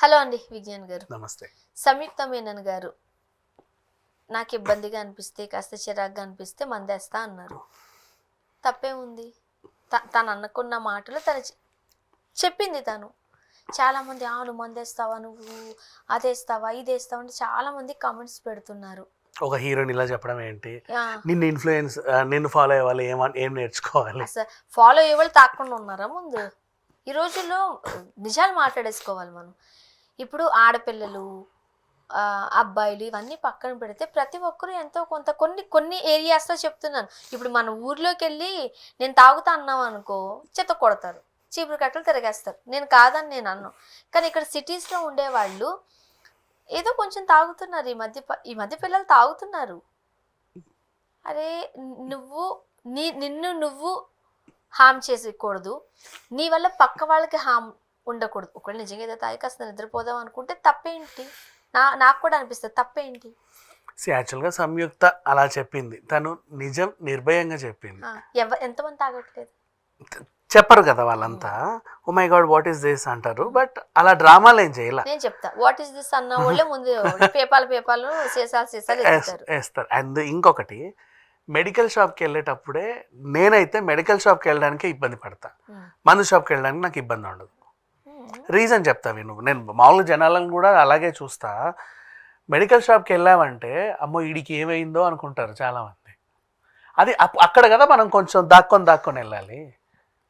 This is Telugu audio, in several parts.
హలో అండి విజ్ఞాన్ గారు. నమస్తే. సంయుక్త మీనన్ గారు నాకు ఇబ్బందిగా అనిపిస్తే కాస్త చిరాగ్గా అనిపిస్తే మందేస్తా అన్నారు. తప్పే ఉంది. తను అనుకున్న మాటలు తను చెప్పింది. తను చాలామంది నువ్వు మందేస్తావా, నువ్వు అదేస్తావా ఇదేస్తావా అంటే చాలామంది కామెంట్స్ పెడుతున్నారు. ఒక హీరోని ఇలా చెప్పడం ఏంటి, నిన్ను ఇన్ఫ్లుయెన్స్ నిన్ను ఫాలో అయ్యే వాళ్ళు ఏం నేర్చుకోవాలి? అసలు ఫాలో అయ్యే వాళ్ళు తాకుండా ఉన్నారా ముందు? ఈ రోజుల్లో నిజాలు మాట్లాడేసుకోవాలి మనం. ఇప్పుడు ఆడపిల్లలు అబ్బాయిలు ఇవన్నీ పక్కన పెడితే ప్రతి ఒక్కరు ఎంతో కొంత కొన్ని ఏరియాస్లో చెప్తున్నాను. ఇప్పుడు మన ఊర్లోకి వెళ్ళి నేను తాగుతా అన్నాం అనుకో చెత్త కొడతారు, చీపురు కట్టలు తిరగేస్తారు. నేను కాదని నేను అన్నాను. కానీ ఇక్కడ సిటీస్లో ఉండేవాళ్ళు ఏదో కొంచెం తాగుతున్నారు. ఈ మధ్య పిల్లలు తాగుతున్నారు. అరే నిన్ను నువ్వు హామ్ చేసుకోకూడదు, నీ వల్ల పక్క వాళ్ళకి హామ్ ఉండకూడదు. ఒకవేళ నిజంగా ఏదో తాగి కాస్త నిద్రపోదాం అనుకుంటే తప్పేంటి? నాకు కూడా అనిపిస్తుంది తప్పేంటి. యాక్చువల్గా సంయుక్త అలా చెప్పింది, తను నిజం నిర్భయంగా చెప్పింది. ఎంతమంది తాగట్లేదు చెప్పరు కదా వాళ్ళంతా. Oh my God what is this అంటారు, బట్ అలా డ్రామాలు ఏం చేయాలి. నేను చెప్తా వాట్ ఈస్ దిస్ అన్న వాళ్ళే ముందు పేపాలు సీసాలు వేస్తారు. అండ్ ఇంకొకటి, మెడికల్ షాప్కి వెళ్ళేటప్పుడే నేనైతే మెడికల్ షాప్కి వెళ్ళడానికి ఇబ్బంది పడతా, మందు షాప్కి వెళ్ళడానికి నాకు ఇబ్బంది ఉండదు. రీజన్ చెప్తా విను. నేను మామూలుగా జనాలను కూడా అలాగే చూస్తా. మెడికల్ షాప్కి వెళ్ళామంటే అమ్మో వీడికి ఏమైందో అనుకుంటారు చాలామంది. అది అక్కడ కదా మనం కొంచెం దాక్కొని వెళ్ళాలి.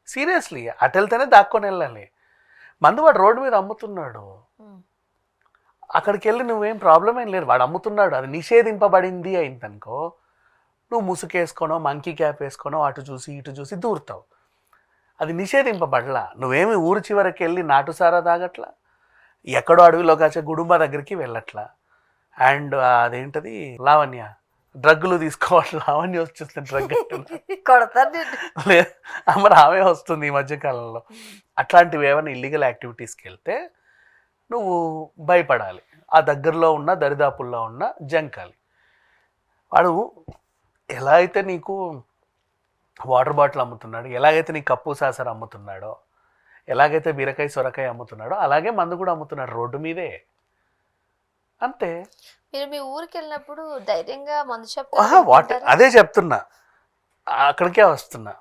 సీరియస్లీ అటు వెళ్తేనే దాక్కొని వెళ్ళాలి. మందు వాడు రోడ్డు మీద అమ్ముతున్నాడు, అక్కడికి వెళ్ళి నువ్వేం ప్రాబ్లం ఏం లేదు. వాడు అమ్ముతున్నాడు, అది నిషేధింపబడింది అయిందనుకో, నువ్వు ముసుకేసుకోనో మంకీ క్యాప్ వేసుకోనో అటు చూసి ఇటు చూసి దూరుతావు. అది నిషేధింపబడలా. నువ్వేమి ఊరు చివరికి వెళ్ళి నాటుసారా తాగట్లా, ఎక్కడో అడవిలో కాచే గుడుంబ దగ్గరికి వెళ్ళట్లా. అండ్ అదేంటది లావణ్య డ్రగ్గులు తీసుకోవాలి, లావణ్య వచ్చేస్తుంది డ్రగ్ లేదు మరి ఆమె వస్తుంది ఈ మధ్యకాలంలో. అట్లాంటివి ఏమైనా ఇల్లీగల్ యాక్టివిటీస్కి వెళ్తే నువ్వు భయపడాలి. ఆ దగ్గరలో ఉన్న దరిదాపుల్లో ఉన్న జంకాలి. వాడు ఎలా అయితే నీకు వాటర్ బాటిల్ అమ్ముతున్నాడు, ఎలాగైతే నీకు కప్పు సాసర అమ్ముతున్నాడో, ఎలాగైతే బీరకాయ సొరకాయ అమ్ముతున్నాడో అలాగే మందు కూడా అమ్ముతున్నాడు రోడ్డు మీదే. అంతే. మీరు మీ ఊరికి వెళ్ళినప్పుడు ధైర్యంగా మందు షాప్ అదే చెప్తున్నా, అక్కడికే వస్తున్నా.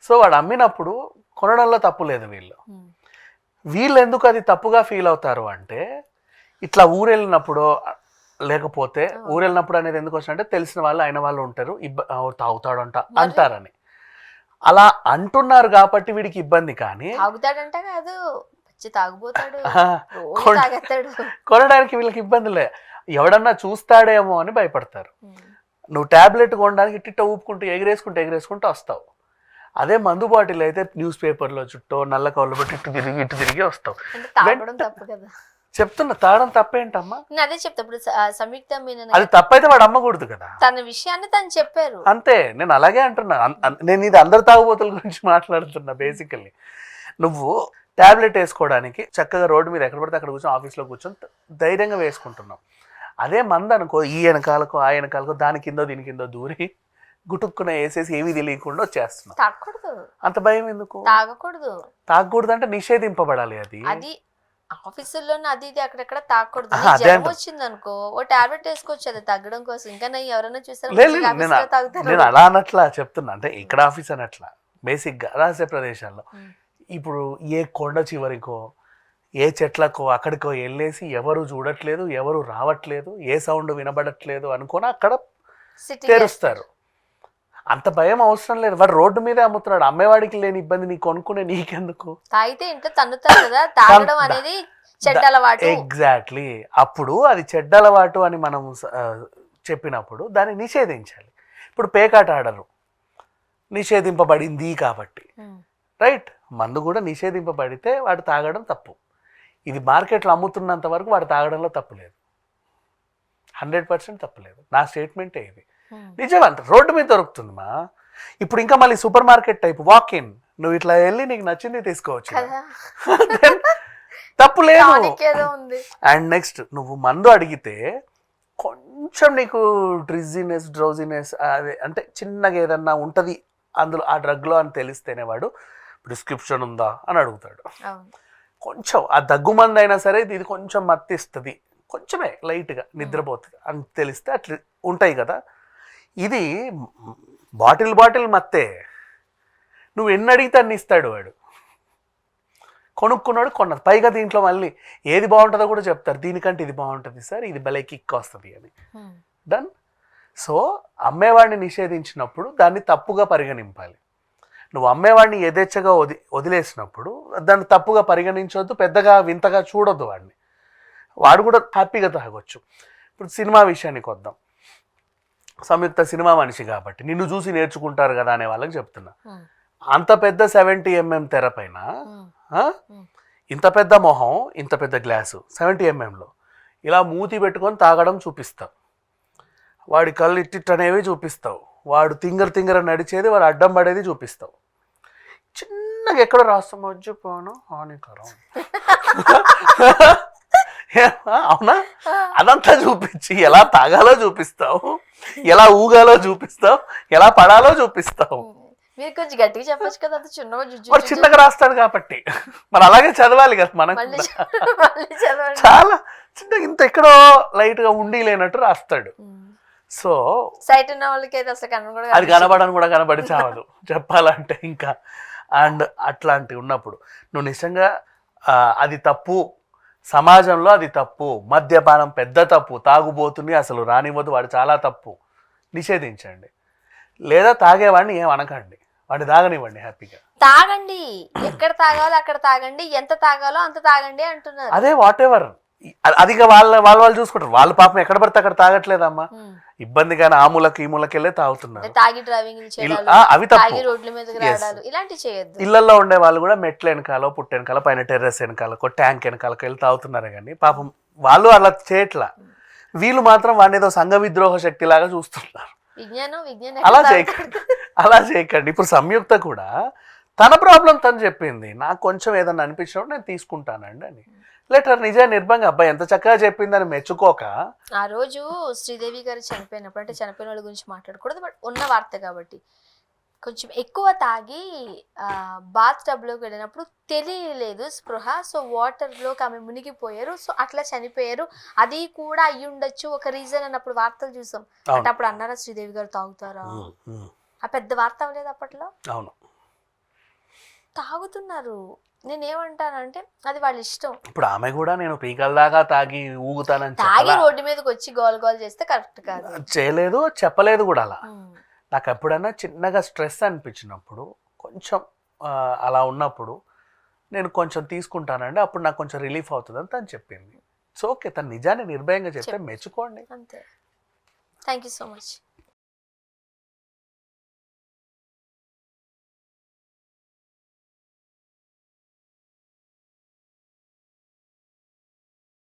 సో వాడు అమ్మినప్పుడు కొనడంలో తప్పు లేదు. వీళ్ళు ఎందుకు అది తప్పుగా ఫీల్ అవుతారు అంటే, ఇట్లా ఊరు వెళ్ళినప్పుడు లేకపోతే ఊరు వెళ్ళినప్పుడు అనేది ఎందుకు వచ్చినంటే తెలిసిన వాళ్ళు అయిన వాళ్ళు ఉంటారు, తాగుతాడు అంటారని అలా అంటున్నారు కాబట్టి వీడికి ఇబ్బంది. కానీ తాగుతాడంట కాదు, తాగుబోతాడు, కొనడానికి వీళ్ళకి ఇబ్బంది లే. ఎవడన్నా చూస్తాడేమో అని భయపడతారు. నువ్వు ట్యాబ్లెట్ కొనడానికి ఇట్ట ఊపుకుంటూ ఎగిరేసుకుంటూ వస్తావు. అదే మందు బాటిల్ అయితే న్యూస్ పేపర్లో చుట్టూ నల్ల కౌలు పెట్టి ఇటు తిరిగి వస్తావు. చెప్తున్నా, తాగడం తప్పేంటమ్మా? అదే చెప్తా. ఇప్పుడు సంయుక్త మీనన్ అది తప్పైతే వాడు అమ్మకూడదు కదా. తన విషయాన్ని తను చెప్పారు అంతే. నేను అలాగే అంటున్నా. నేను ఇది అందరు తాగుబోతుల గురించి మాట్లాడుతున్నా. బేసికల్లీ నువ్వు ట్యాబ్లెట్ వేసుకోవడానికి చక్కగా రోడ్డు మీద ఎక్కడ పడితే అక్కడ కూర్చొని ఆఫీస్లో కూర్చొని ధైర్యంగా వేసుకుంటున్నావు. అదే మంద అనుకో, ఈ వెనకాలకో ఆ వెనకాలకో దాని కిందో దీని కిందో దూరి గుటుక్కున వేసేసి ఏమీ తెలియకుండా వచ్చేస్తున్నావు. తాగకూడదు. అంత భయం ఎందుకు? తాగకూడదు అంటే నిషేధింపబడాలి. అది ఆఫీసుల్లోనే అది ఇది అక్కడెక్కడ తాగకూడదు. జ్వరం వచ్చింది అనుకో ఓ టాబ్లెట్ వేసుకోవచ్చు, అది తగ్గడం కోసం. ఇంకా ఎవరైనా చూసారు నేను అలా అనట్లా చెప్తున్నా. అంటే ఇక్కడ ఆఫీస్ అనట్లా, బేసిక్గా రాసే ప్రదేశాల్లో ఇప్పుడు ఏ కొండ చివరికో ఏ చెట్లకో అక్కడికో వెళ్ళేసి ఎవరు చూడట్లేదు, ఎవరు రావట్లేదు, ఏ సౌండ్ వినబడట్లేదు అనుకోని అక్కడ తెరుస్తారు. అంత భయం అవసరం లేదు. వాడు రోడ్డు మీదే అమ్ముతున్నాడు, అమ్మేవాడికి లేని ఇబ్బంది నీకు కొనుక్కునే నీకెందుకు? తాగితే ఇంట్లో తన్నుతారు కదా, తాగడం అనేది చెడ్డ అలవాటు. ఎగ్జాక్ట్లీ. అప్పుడు అది చెడ్డ అలవాటు అని మనం చెప్పినప్పుడు దాన్ని నిషేధించాలి. ఇప్పుడు పేకాట ఆడరు, నిషేధింపబడింది కాబట్టి, రైట్? మందు కూడా నిషేధింపబడితే వాడు తాగడం తప్పు. ఇది మార్కెట్లో అమ్ముతున్నంత వరకు వాడు తాగడంలో తప్పు లేదు, 100% తప్పు లేదు. నా స్టేట్మెంటే ఇది. నిజమంట రోడ్డు మీద దొరుకుతుంది మా. ఇప్పుడు ఇంకా మళ్ళీ super market type walk in, నువ్వు ఇట్లా వెళ్ళి నీకు నచ్చింది తీసుకోవచ్చు, తప్పు లేదు. అండ్ నెక్స్ట్ నువ్వు మందు అడిగితే కొంచెం నీకు డ్రౌజినెస్ అదే అంటే చిన్నగా ఏదన్నా ఉంటుంది అందులో ఆ డ్రగ్లో అని తెలిస్తేనే వాడు ప్రిస్క్రిప్షన్ ఉందా అని అడుగుతాడు. కొంచెం ఆ దగ్గుమంది అయినా సరే ఇది కొంచెం మత్తిస్తుంది, కొంచెమే లైట్గా నిద్రపోతుంది అని తెలిస్తే అట్లా ఉంటాయి కదా. ఇది బాటిల్ మత్తే, నువ్వు ఎన్ని అడిగితే అన్ని ఇస్తాడు వాడు. కొనుక్కున్నాడు కొన్నది, పైగా దీంట్లో మళ్ళీ ఏది బాగుంటుందో కూడా చెప్తారు, దీనికంటే ఇది బాగుంటుంది సార్, ఇది భలే కిక్ వస్తుంది అని. డన్. సో అమ్మేవాడిని నిషేధించినప్పుడు దాన్ని తప్పుగా పరిగణింపాలి. నువ్వు అమ్మేవాడిని యథేచ్ఛగా వదిలేసినప్పుడు దాన్ని తప్పుగా పరిగణించవద్దు, పెద్దగా వింతగా చూడొద్దు వాడిని. వాడు కూడా హ్యాపీగా తాగొచ్చు. ఇప్పుడు సినిమా విషయానికి వద్దాం. సంయుక్త సినిమా మనిషి కాబట్టి నిన్ను చూసి నేర్చుకుంటారు కదా అనే వాళ్ళకి చెప్తున్నా. అంత పెద్ద 70mm తెర పైన ఇంత పెద్ద మొహం, ఇంత పెద్ద గ్లాసు 70mmలో ఇలా మూతి పెట్టుకొని తాగడం చూపిస్తావు, వాడి కళ్ళు ఇట్టిట్టనేవి చూపిస్తావు, వాడు తింగర నడిచేది, వాడు అడ్డం పడేది చూపిస్తావు. చిన్నగా ఎక్కడో రాస్తాం మర్చిపోను హానికరం అవునా, అదంతా చూపించి ఎలా తాగాలో చూపిస్తావు, ఎలా ఊగాలో చూపిస్తావు, ఎలా పడాలో చూపిస్తావు. మీరు కొంచెం గట్టిగా చెప్పొచ్చు కదా, అది వాడు చిన్నగా రాస్తాడు కాబట్టి మరి అలాగే చదవాలి కదా మనం. చాలా చిన్న ఇంత ఎక్కడో లైట్ గా ఉండి లేనట్టు రాస్తాడు. సో సైట్ ఉన్న వాళ్ళకి అసలు అది కనబడని కూడా కనబడి చావదు చెప్పాలంటే ఇంకా. అండ్ అట్లాంటివి ఉన్నప్పుడు నువ్వు నిజంగా అది తప్పు, సమాజంలో అది తప్పు, మద్యపానం పెద్ద తప్పు, తాగుబోతుని అసలు రానివ్వదు, వాడు చాలా తప్పు, నిషేధించండి. లేదా తాగేవాడిని ఏం అనకండి, వాడిని తాగనివ్వండి, హ్యాపీగా తాగండి, ఎక్కడ తాగాలో అక్కడ తాగండి, ఎంత తాగాలో అంత తాగండి అంటున్నారు. అదే వాట్ ఎవర్, అదిగా వాళ్ళు చూసుకుంటారు. వాళ్ళ పాపం ఎక్కడ పడితే అక్కడ తాగట్లేదమ్మా, ఇబ్బంది కానీ ఆ మూలకి ఈ మూలకి వెళ్ళే తాగుతున్నారు. తాగి డ్రైవింగ్ అవి తప్పు. రోడ్ల మీద రావడాలు ఇలాంటివి చేయొద్దు. ఇళ్లలో ఉండే వాళ్ళు కూడా మెట్ల వెనకాలో, పుట్ట వెనకాల, పైన టెర్రస్ వెనకాలకో, ట్యాంక్ వెనకాలకు వెళ్ళి తాగుతున్నారు. కానీ పాపం వాళ్ళు అలా చేయట్లా, వీళ్ళు మాత్రం వాడిని ఏదో సంఘ విద్రోహ శక్తి లాగా చూస్తున్నారు. అలా చేయకండి. ఇప్పుడు సంయుక్త కూడా తన ప్రాబ్లం తను చెప్పింది, నాకు కొంచెం ఏదన్నా అనిపించినప్పుడు నేను తీసుకుంటానండి అని. లెటర్ నిజ నిర్భంగా అబ్బాయి ఎంత చక్కగా చెప్పిందని మెచ్చుకోక. ఆ రోజు శ్రీదేవి గారు చనిపోయినప్పుడు, అంటే చనిపోయిన వాళ్ళ గురించి మాట్లాడకూడదు బట్ ఉన్న వార్త కాబట్టి, కొంచెం ఎక్కువ తాగి బాత్ టబ్లోకి వెళ్ళినప్పుడు తెలియలేదు స్పృహ, సో వాటర్లోకి ఆమె మునిగిపోయారు, సో అట్లా చనిపోయారు. అది కూడా అయ్యి ఉండొచ్చు ఒక రీజన్ అన్నప్పుడు వార్తలు చూసాం. అంటే అప్పుడు అన్నారా శ్రీదేవి గారు తాగుతారా, ఆ పెద్ద వార్త అవ్వలేదు అప్పట్లో. అవును, తాగుతున్నారు. నేనేమంటానంటే అది వాళ్ళ ఇష్టం. ఇప్పుడు ఆమె కూడా నేను పీకల దాకా తాగి ఊగుతానని తాగి రోడ్డు మీదకి వచ్చి గోల్ చేస్తే కరెక్ట్ కాదు. చేయలేదు, చెప్పలేదు కూడా అలా. నాకు ఎప్పుడైనా చిన్నగా స్ట్రెస్ అనిపించినప్పుడు, కొంచెం అలా ఉన్నప్పుడు నేను కొంచెం తీసుకుంటానండి, అప్పుడు నాకు కొంచెం రిలీఫ్ అవుతుంది అని తను చెప్పింది. సో ఓకే, తను నిజాన్ని నిర్భయంగా చెప్తే మెచ్చుకోండి. అంతే. Thank you so much.